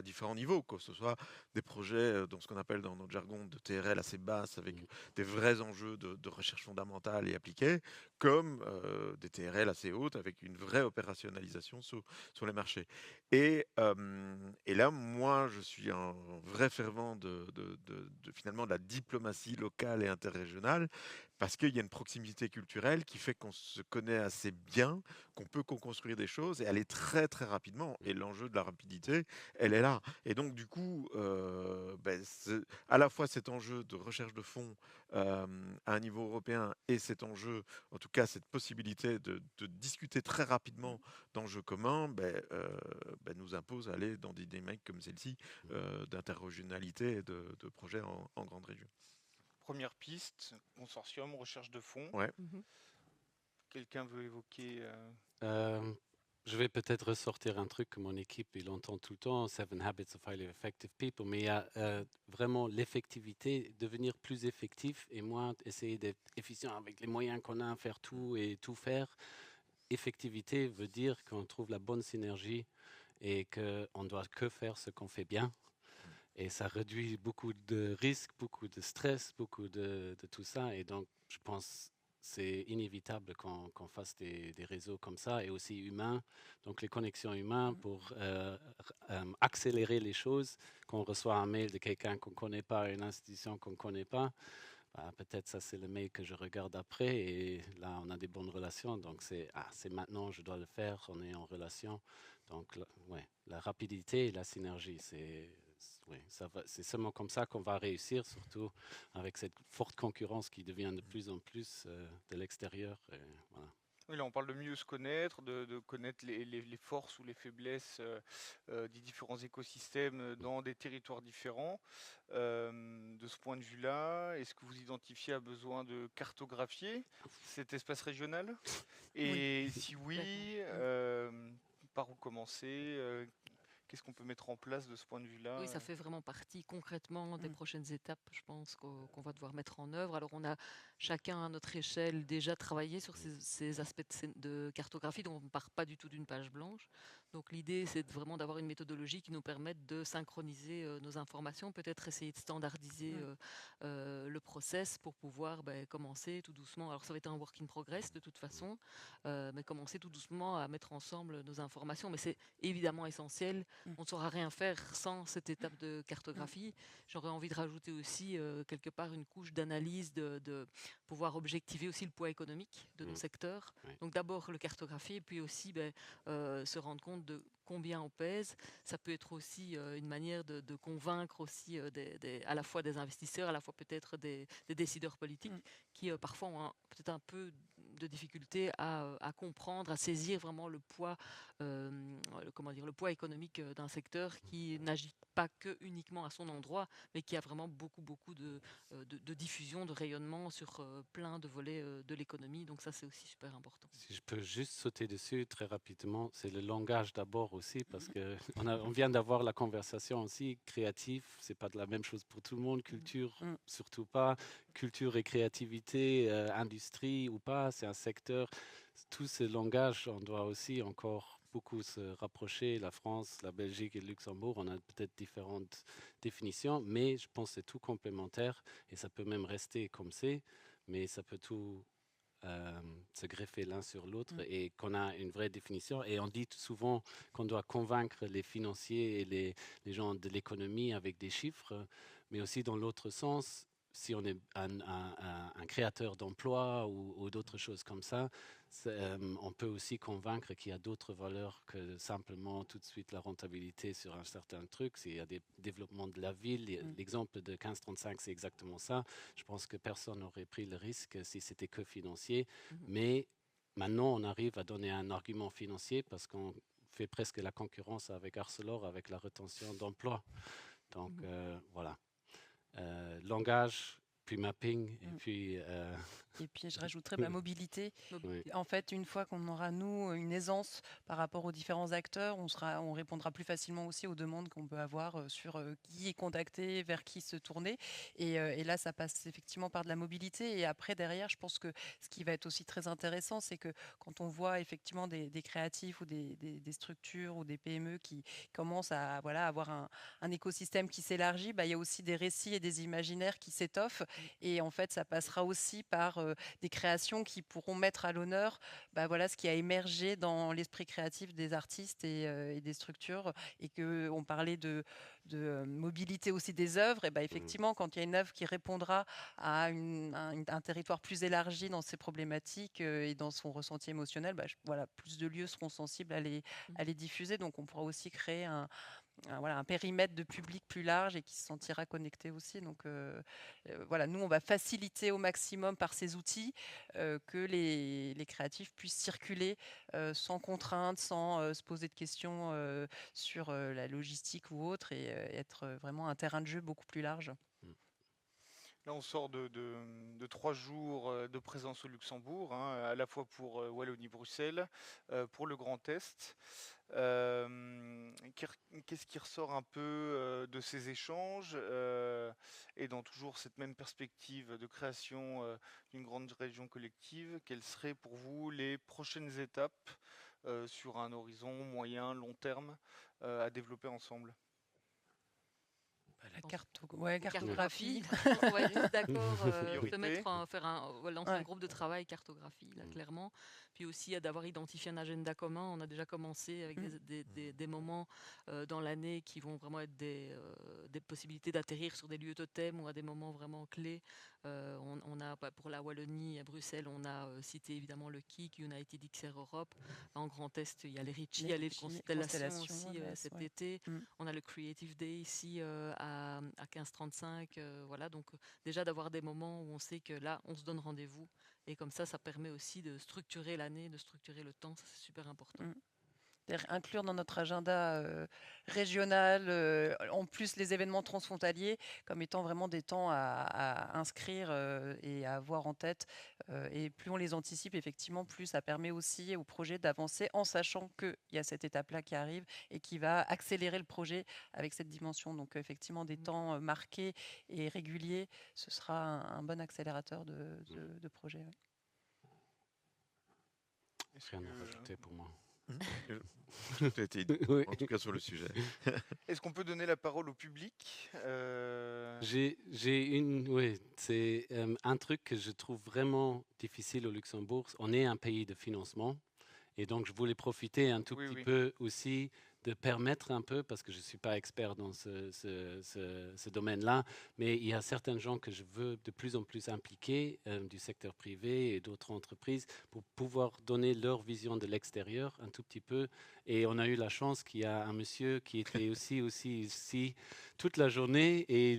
différents niveaux, que ce soit des projets dans ce qu'on appelle dans notre jargon de TRL assez basse, avec des vrais enjeux de recherche fondamentale et appliquée, comme des TRL assez hautes, avec une vraie opérationnalisation sur les marchés. Et là, moi, je suis un vrai fervent finalement de la diplomatie locale et interrégionale, parce qu'il y a une proximité culturelle qui fait qu'on se connaît assez bien, qu'on peut co-construire des choses et aller très très rapidement. Et l'enjeu de la rapidité, elle est là. Et donc, du coup, à la fois cet enjeu de recherche de fonds à un niveau européen et cet enjeu, en tout cas cette possibilité de discuter très rapidement d'enjeux communs, nous impose d'aller dans des dynamiques comme celle-ci d'interrégionalité et de projets en grande région. Première piste, consortium, recherche de fonds. Ouais. Quelqu'un veut évoquer Je vais peut-être ressortir un truc que mon équipe il entend tout le temps, 7 Habits of Highly Effective People, mais il y a vraiment l'effectivité, devenir plus effectif et moins essayer d'être efficient avec les moyens qu'on a, faire tout et tout faire. Effectivité veut dire qu'on trouve la bonne synergie et qu'on ne doit que faire ce qu'on fait bien. Et ça réduit beaucoup de risques, beaucoup de stress, beaucoup de tout ça. Et donc, je pense c'est inévitable qu'on fasse des réseaux comme ça et aussi humains. Donc, les connexions humaines pour accélérer les choses. Qu'on reçoit un mail de quelqu'un qu'on ne connaît pas, une institution qu'on ne connaît pas. Peut-être ça, c'est le mail que je regarde après. Et là, on a des bonnes relations. Donc, c'est maintenant, je dois le faire. On est en relation. Donc, ouais, la rapidité et la synergie, c'est oui, c'est seulement comme ça qu'on va réussir, surtout avec cette forte concurrence qui devient de plus en plus de l'extérieur. Voilà. Oui, là, on parle de mieux se connaître, de connaître les forces ou les faiblesses des différents écosystèmes dans des territoires différents. De ce point de vue-là, est-ce que vous identifiez un besoin de cartographier cet espace régional? Et si oui, par où commencer? Qu'est-ce qu'on peut mettre en place de ce point de vue-là? Oui, ça fait vraiment partie concrètement des prochaines étapes, je pense, qu'on va devoir mettre en œuvre. Alors, on a chacun à notre échelle déjà travaillé sur ces aspects de cartographie, donc on ne part pas du tout d'une page blanche. Donc, l'idée, c'est vraiment d'avoir une méthodologie qui nous permette de synchroniser nos informations, peut-être essayer de standardiser le process pour pouvoir commencer tout doucement. Alors, ça va être un work in progress de toute façon, mais commencer tout doucement à mettre ensemble nos informations. Mais c'est évidemment essentiel. On ne saura rien faire sans cette étape de cartographie. J'aurais envie de rajouter aussi quelque part une couche d'analyse, de pouvoir objectiver aussi le poids économique de nos secteurs. Oui. Donc d'abord le cartographier, et puis aussi se rendre compte de combien on pèse. Ça peut être aussi une manière de convaincre aussi à la fois des investisseurs, à la fois peut-être des décideurs politiques qui parfois ont peut-être un peu de difficulté à comprendre, à saisir vraiment le poids, le poids économique d'un secteur qui n'agit pas que uniquement à son endroit, mais qui a vraiment beaucoup de diffusion, de rayonnement sur plein de volets de l'économie. Donc ça, c'est aussi super important. Si je peux juste sauter dessus très rapidement, c'est le langage d'abord aussi, parce que on vient d'avoir la conversation aussi. Créatif, c'est pas de la même chose pour tout le monde. Culture, surtout pas. Culture et créativité, industrie ou pas, c'est un secteur. Tout ce langage, on doit aussi encore beaucoup se rapprocher. La France, la Belgique et le Luxembourg, on a peut-être différentes définitions, mais je pense que c'est tout complémentaire et ça peut même rester comme c'est, mais ça peut tout se greffer l'un sur l'autre et qu'on a une vraie définition. Et on dit souvent qu'on doit convaincre les financiers et les gens de l'économie avec des chiffres, mais aussi dans l'autre sens, si on est un créateur d'emplois ou d'autres choses comme ça, on peut aussi convaincre qu'il y a d'autres valeurs que simplement tout de suite la rentabilité sur un certain truc. S'il y a des développements de la ville, l'exemple de 1535, c'est exactement ça. Je pense que personne n'aurait pris le risque si c'était que financier, mais maintenant on arrive à donner un argument financier parce qu'on fait presque la concurrence avec Arcelor, avec la rétention d'emplois. Donc voilà. Langage, puis mapping, et puis... Et puis je rajouterais ma mobilité. Oui. En fait, une fois qu'on aura, nous, une aisance par rapport aux différents acteurs, on répondra plus facilement aussi aux demandes qu'on peut avoir sur qui est contacté, vers qui se tourner. Et là, ça passe effectivement par de la mobilité. Et après, derrière, je pense que ce qui va être aussi très intéressant, c'est que quand on voit effectivement des créatifs ou des structures ou des PME qui commencent à avoir un écosystème qui s'élargit, il y a aussi des récits et des imaginaires qui s'étoffent. Et en fait, ça passera aussi par des créations qui pourront mettre à l'honneur ce qui a émergé dans l'esprit créatif des artistes et des structures. Et qu'on parlait de mobilité aussi des œuvres, et effectivement, quand il y a une œuvre qui répondra à un territoire plus élargi dans ses problématiques et dans son ressenti émotionnel, plus de lieux seront sensibles à les diffuser. Donc on pourra aussi créer un périmètre de public plus large et qui se sentira connecté aussi. Donc nous, on va faciliter au maximum par ces outils que les créatifs puissent circuler sans contrainte, sans se poser de questions sur la logistique ou autre, et être vraiment un terrain de jeu beaucoup plus large. Là, on sort de 3 jours de présence au Luxembourg, à la fois pour Wallonie-Bruxelles, pour le Grand Est. Qu'est-ce qui ressort un peu de ces échanges et dans toujours cette même perspective de création d'une grande région collective, quelles seraient pour vous les prochaines étapes sur un horizon moyen, long terme à développer ensemble? La cartographie. cartographie. On va être tous d'accord, se Priorité. mettre lancer un Ouais. groupe de travail cartographie, là, clairement. Puis aussi d'avoir identifié un agenda commun. On a déjà commencé avec des moments dans l'année qui vont vraiment être des possibilités d'atterrir sur des lieux totems ou à des moments vraiment clés. On a pour la Wallonie à Bruxelles, on a cité évidemment le KIC, United XR Europe. En Grand Est, il y a les Ritchie, il y a les Constellations aussi cet été. On a le Creative Day ici à 15h35. Voilà, donc déjà d'avoir des moments où on sait que là, on se donne rendez-vous. Et comme ça permet aussi de structurer l'année, de structurer le temps. Ça, c'est super important. C'est-à-dire inclure dans notre agenda régional, en plus les événements transfrontaliers, comme étant vraiment des temps à inscrire et à avoir en tête. Et plus on les anticipe, effectivement, plus ça permet aussi au projet d'avancer en sachant qu'il y a cette étape-là qui arrive et qui va accélérer le projet avec cette dimension. Donc, effectivement, des temps marqués et réguliers, ce sera un bon accélérateur de projet. Ouais. Rien à rajouter pour moi. Tout a été dit, Oui. en tout cas sur le sujet. Est-ce qu'on peut donner la parole au public Oui, c'est un truc que je trouve vraiment difficile au Luxembourg. On est un pays de financement et donc je voulais profiter un tout petit peu aussi de permettre un peu, parce que je ne suis pas expert dans ce domaine-là, mais il y a certains gens que je veux de plus en plus impliquer du secteur privé et d'autres entreprises pour pouvoir donner leur vision de l'extérieur un tout petit peu. Et on a eu la chance qu'il y a un monsieur qui était aussi ici toute la journée et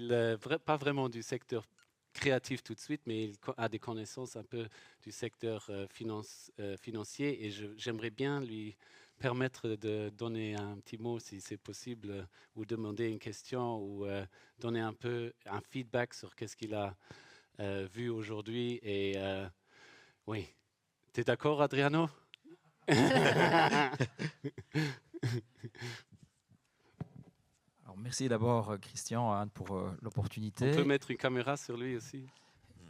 pas vraiment du secteur créatif tout de suite, mais il a des connaissances un peu du secteur financier et j'aimerais bien lui permettre de donner un petit mot si c'est possible ou demander une question ou donner un peu un feedback sur qu'est-ce qu'il a vu aujourd'hui. Et oui, tu es d'accord, Adriano? Alors, merci d'abord, Christian, Anne, pour l'opportunité. On peut mettre une caméra sur lui aussi.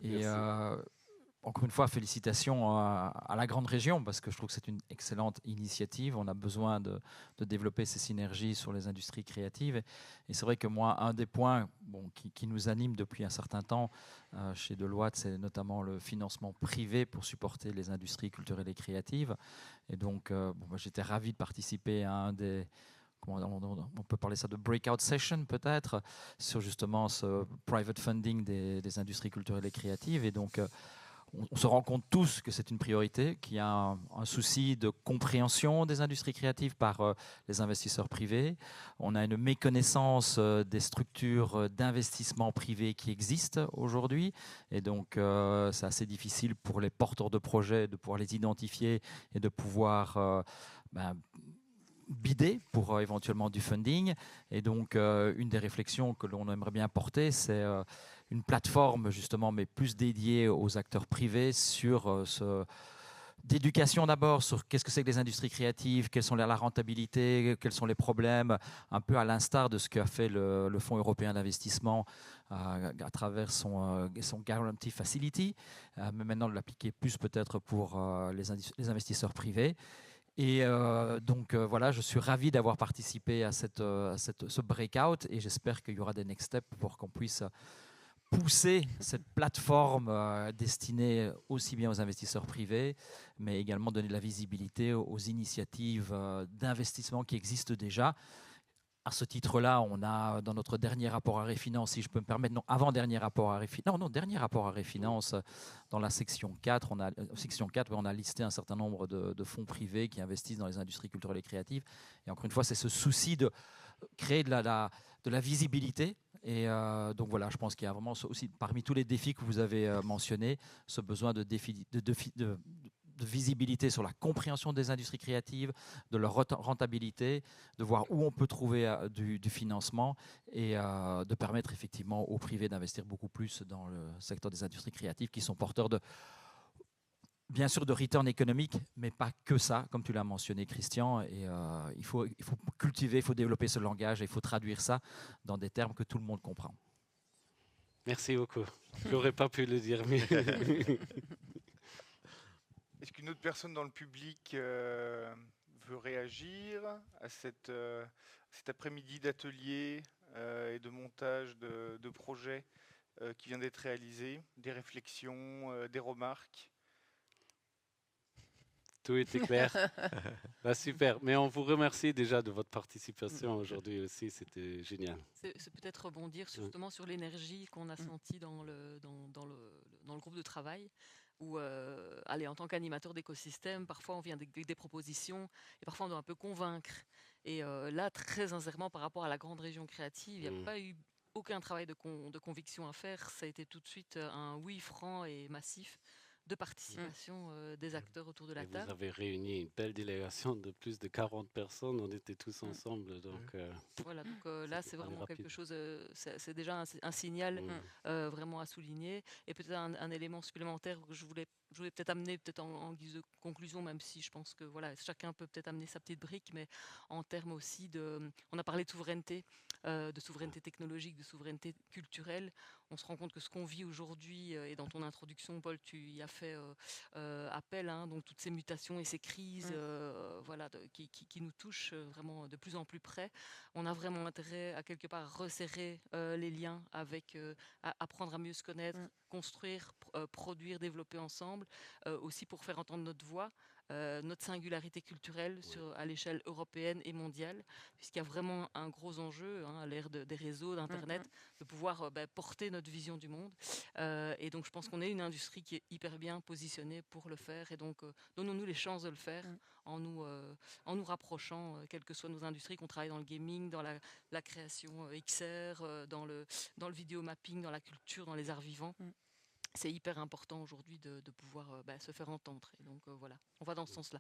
Et encore une fois, félicitations à la grande région, parce que je trouve que c'est une excellente initiative. On a besoin de développer ces synergies sur les industries créatives. Et c'est vrai que moi, un des points qui nous anime depuis un certain temps chez Deloitte, c'est notamment le financement privé pour supporter les industries culturelles et créatives. Et donc, j'étais ravi de participer à un des... on peut parler ça de breakout session peut-être, sur justement ce private funding des industries culturelles et créatives. Et donc, on se rend compte tous que c'est une priorité, qu'il y a un souci de compréhension des industries créatives par les investisseurs privés. On a une méconnaissance des structures d'investissement privé qui existent aujourd'hui. Et donc, c'est assez difficile pour les porteurs de projets de pouvoir les identifier et de pouvoir bider pour éventuellement du funding. Et donc, une des réflexions que l'on aimerait bien porter, c'est une plateforme justement, mais plus dédiée aux acteurs privés sur d'éducation d'abord sur qu'est-ce que c'est que les industries créatives, quelles sont la rentabilité, quels sont les problèmes, un peu à l'instar de ce qu'a fait le Fonds européen d'investissement à travers son Guarantee Facility, mais maintenant de l'appliquer plus peut-être pour les investisseurs privés. Et donc voilà, je suis ravi d'avoir participé à ce breakout et j'espère qu'il y aura des next steps pour qu'on puisse pousser cette plateforme destinée aussi bien aux investisseurs privés, mais également donner de la visibilité aux initiatives d'investissement qui existent déjà. À ce titre-là, on a dans notre dernier rapport à Réfinance, si je peux me permettre, dernier rapport à Réfinance, dans la section 4, on a listé un certain nombre de fonds privés qui investissent dans les industries culturelles et créatives. Et encore une fois, c'est ce souci de créer de la visibilité. Et donc voilà, je pense qu'il y a vraiment aussi, parmi tous les défis que vous avez mentionnés, ce besoin de visibilité sur la compréhension des industries créatives, de leur rentabilité, de voir où on peut trouver du financement et de permettre effectivement au privé d'investir beaucoup plus dans le secteur des industries créatives qui sont porteurs bien sûr de return économique, mais pas que ça, comme tu l'as mentionné, Christian. Et il faut cultiver, il faut développer ce langage et il faut traduire ça dans des termes que tout le monde comprend. Merci beaucoup. Je n'aurais pas pu le dire mieux. Est-ce qu'une autre personne dans le public veut réagir cet après-midi d'atelier et de montage de projets qui vient d'être réalisé, des réflexions, des remarques. Tout était clair. Bah, super. Mais on vous remercie déjà de votre participation aujourd'hui aussi. C'était génial. C'est peut-être rebondir justement sur l'énergie qu'on a sentie dans le groupe de travail, où, allez, en tant qu'animateur d'écosystème, parfois on vient avec des propositions et parfois on doit un peu convaincre. Et là, très sincèrement, par rapport à la grande région créative, il n'y a pas eu aucun travail de conviction à faire. Ça a été tout de suite un oui franc et massif de participation des acteurs autour de la Et vous table. avez réuni une belle délégation de plus de 40 personnes. On était tous ensemble. Donc, Voilà, donc là, c'est allé vraiment rapide. quelque chose, c'est déjà un signal vraiment à souligner. Et peut-être un élément supplémentaire que je voulais peut-être amener peut-être en guise de conclusion, même si je pense que voilà, chacun peut peut-être amener sa petite brique, mais en termes aussi on a parlé de souveraineté technologique, de souveraineté culturelle. On se rend compte que ce qu'on vit aujourd'hui, et dans ton introduction, Paul, tu y as fait appel, hein, donc toutes ces mutations et ces crises voilà, qui nous touchent vraiment de plus en plus près. On a vraiment intérêt à quelque part resserrer les liens avec, apprendre à mieux se connaître, construire, produire, développer ensemble, aussi pour faire entendre notre voix, notre singularité culturelle à l'échelle européenne et mondiale, puisqu'il y a vraiment un gros enjeu à l'ère des réseaux, d'Internet, de pouvoir porter notre vision du monde. Et donc je pense qu'on est une industrie qui est hyper bien positionnée pour le faire, et donc donnons-nous les chances de le faire en nous rapprochant, quelles que soient nos industries, qu'on travaille dans le gaming, dans la création XR, dans le vidéo mapping, dans la culture, dans les arts vivants. C'est hyper important aujourd'hui de pouvoir se faire entendre. Et donc voilà, on va dans ce sens-là.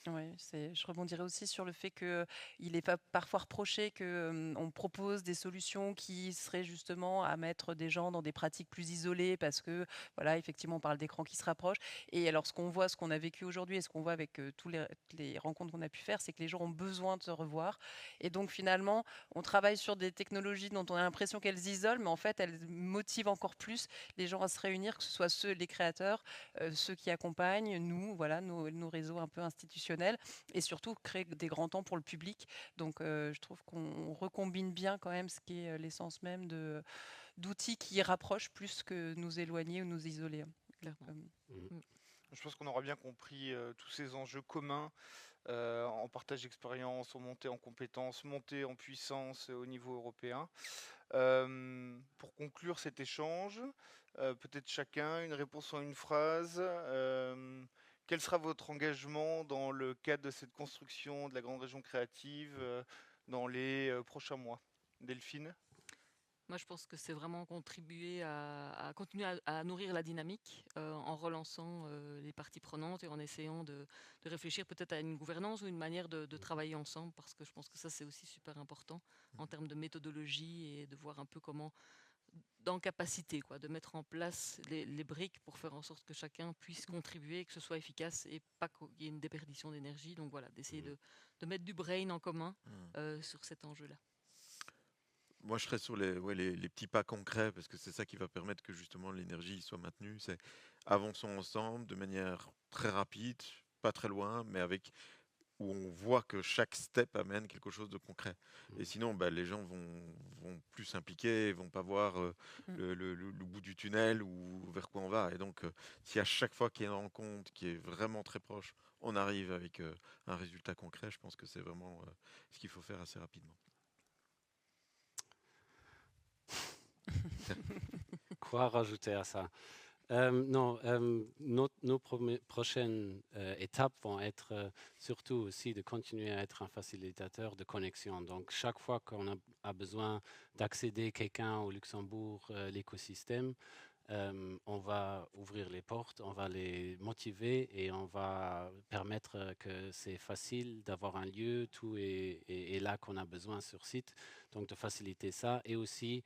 Oui, je rebondirais aussi sur le fait qu'il est parfois reproché qu'on propose des solutions qui seraient justement à mettre des gens dans des pratiques plus isolées parce que, voilà, effectivement, on parle d'écrans qui se rapprochent. Et alors, ce qu'on a vécu aujourd'hui et ce qu'on voit avec toutes les rencontres qu'on a pu faire, c'est que les gens ont besoin de se revoir. Et donc, finalement, on travaille sur des technologies dont on a l'impression qu'elles isolent, mais en fait, elles motivent encore plus les gens à se réunir, que ce soit les créateurs, ceux qui accompagnent, nous, voilà, nos réseaux un peu institutionnels, et surtout créer des grands temps pour le public. Donc je trouve qu'on recombine bien quand même ce qui est l'essence même d'outils qui rapprochent plus que nous éloigner ou nous isoler. Clairement. Je pense qu'on aura bien compris tous ces enjeux communs en partage d'expérience, en montée en compétences, montée en puissance au niveau européen. Pour conclure cet échange, peut-être chacun une réponse en une phrase. Quel sera votre engagement dans le cadre de cette construction de la grande région créative dans les prochains mois? Delphine? Moi, je pense que c'est vraiment contribuer à continuer à nourrir la dynamique en relançant les parties prenantes et en essayant de réfléchir peut-être à une gouvernance ou une manière de travailler ensemble, parce que je pense que ça, c'est aussi super important en termes de méthodologie et de voir un peu comment, dans capacité, de mettre en place les briques pour faire en sorte que chacun puisse contribuer, que ce soit efficace et pas qu'il y ait une déperdition d'énergie. Donc voilà, d'essayer de mettre du brain en commun sur cet enjeu-là. Moi, je serais sur les petits pas concrets, parce que c'est ça qui va permettre que justement l'énergie soit maintenue. C'est avançons ensemble de manière très rapide, pas très loin, mais où on voit que chaque step amène quelque chose de concret. Et sinon, les gens vont plus s'impliquer, vont pas voir le bout du tunnel ou vers quoi on va. Et donc, si à chaque fois qu'il y a une rencontre qui est vraiment très proche, on arrive avec un résultat concret, je pense que c'est vraiment ce qu'il faut faire assez rapidement. Quoi rajouter à ça? Non, nos prochaines étapes vont être surtout aussi de continuer à être un facilitateur de connexion. Donc, chaque fois qu'on a besoin d'accéder quelqu'un au Luxembourg, l'écosystème, on va ouvrir les portes, on va les motiver et on va permettre que c'est facile d'avoir un lieu, tout est là qu'on a besoin sur site. Donc, de faciliter ça et aussi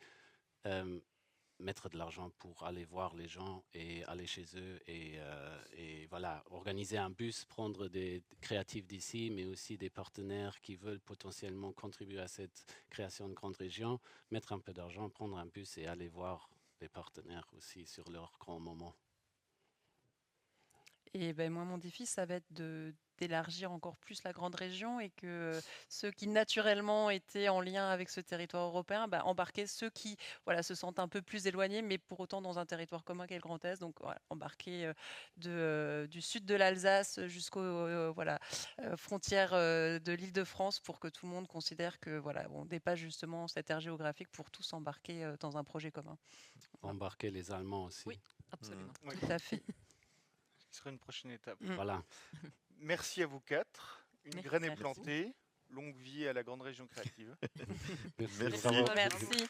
mettre de l'argent pour aller voir les gens et aller chez eux et voilà, organiser un bus, prendre des créatifs d'ici, mais aussi des partenaires qui veulent potentiellement contribuer à cette création de grande région, mettre un peu d'argent, prendre un bus et aller voir les partenaires aussi sur leurs grands moments. Et moi, mon défi, ça va être d'élargir encore plus la grande région et que ceux qui naturellement étaient en lien avec ce territoire européen, embarquer ceux qui se sentent un peu plus éloignés, mais pour autant dans un territoire commun qu'est le Grand Est. Donc embarquer du sud de l'Alsace jusqu'aux frontières de l'Île-de-France pour que tout le monde considère que on dépasse justement cette aire géographique pour tous embarquer dans un projet commun. Embarquer les Allemands aussi. Oui, absolument. Oui, Tout à fait. ce serait une prochaine étape. Voilà. Merci à vous quatre. Une Merci graine à est vous. plantée. Longue vie à la grande région créative. Merci. Merci. Bravo. Merci.